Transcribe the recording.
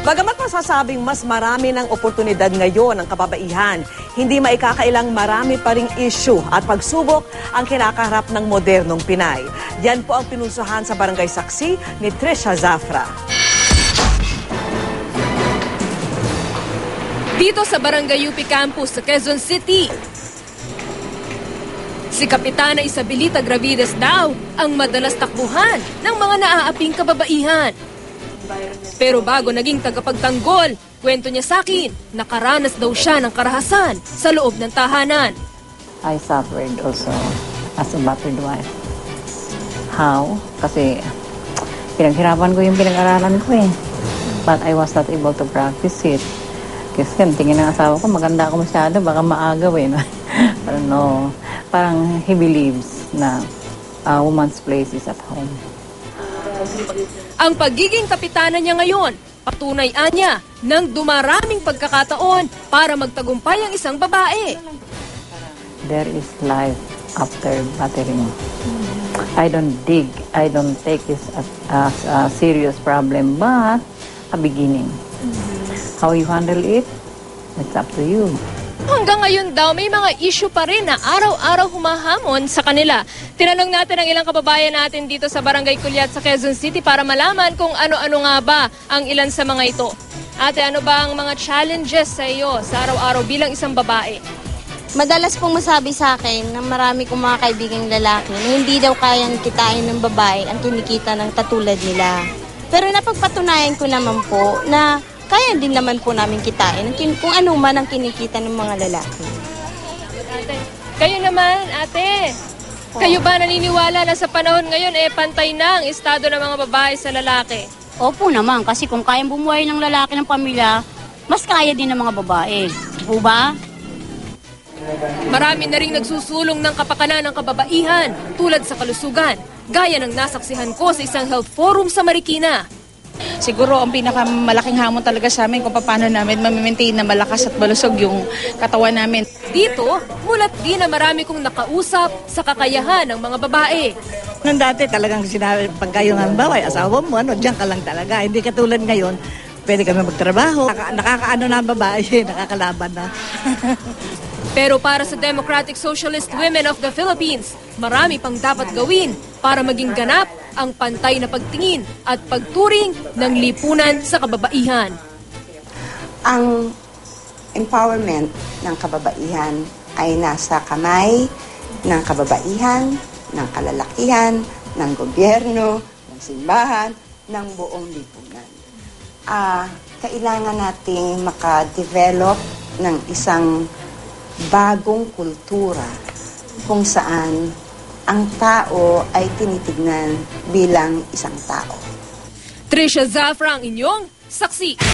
Bagamat masasabing mas marami ng oportunidad ngayon ang kababaihan, hindi maikakailang marami pa ring issue at pagsubok ang kinakaharap ng modernong Pinay. Yan po ang pinunsuhan sa Barangay Saksi ni Trisha Zafra. Dito sa Barangay UP Campus sa Quezon City, si Kapitana Isabelita Gravides daw ang madalas takbuhan ng mga naaaping kababaihan. Pero bago naging tagapagtanggol, kwento niya sa akin, nakaranas daw siya ng karahasan sa loob ng tahanan. I suffered also as a battered wife. How? Kasi pinaghirapan ko yung pinag-aralan ko eh. But I was not able to practice it. Kasi tingin ng asawa ko, maganda ako masyado, baka maagaw eh. Pero no, parang he believes na a woman's place is at home. Ang pagiging kapitana niya ngayon, patunay niya ng dumaraming pagkakataon para magtagumpay ang isang babae. There is life after battering. I don't take this as a serious problem, but a beginning. How you handle it, it's up to you. Hanggang ngayon daw, may mga issue pa rin na araw-araw humahamon sa kanila. Tinanong natin ang ilang kababayan natin dito sa Barangay Culiat sa Quezon City para malaman kung ano-ano nga ba ang ilan sa mga ito. Ate, ano ba ang mga challenges sa iyo sa araw-araw bilang isang babae? Madalas pong masabi sa akin ng marami kong mga kaibigang lalaki na hindi daw kayang kitain ng babae ang kinikita ng katulad nila. Pero napagpatunayan ko naman po na kaya din naman po namin kitain kung ano man ang kinikita ng mga lalaki. Ate, kayo naman, ate. Kayo ba naniniwala na sa panahon ngayon pantay na ang estado ng mga babae sa lalaki? Opo naman, kasi kung kayang bumuhay ng lalaki ng pamilya, mas kaya din ng mga babae. Po ba? Marami na ring nagsusulong ng kapakanan ng kababaihan tulad sa kalusugan, gaya ng nasaksihan ko sa isang health forum sa Marikina. Siguro ang pinakamalaking hamon talaga sa amin kung paano namin ma-maintain na malakas at malusog yung katawan namin. Dito, mulat din na marami kong nakausap sa kakayahan ng mga babae. Nung dati talagang sinabi, pag kayo nga bawa, asawa mo, diyan ka lang talaga. Hindi katulad ngayon, pwede kami magtrabaho. Nakakaano na ang babae, nakakalaban na. Pero para sa Democratic Socialist Women of the Philippines, marami pang dapat gawin para maging ganap ang pantay na pagtingin at pagturing ng lipunan sa kababaihan. Ang empowerment ng kababaihan ay nasa kamay ng kababaihan, ng kalalakihan, ng gobyerno, ng simbahan, ng buong lipunan. Kailangan nating makadevelop ng isang bagong kultura kung saan ang tao ay tinitignan bilang isang tao. Trisha Zafra ang inyong saksi.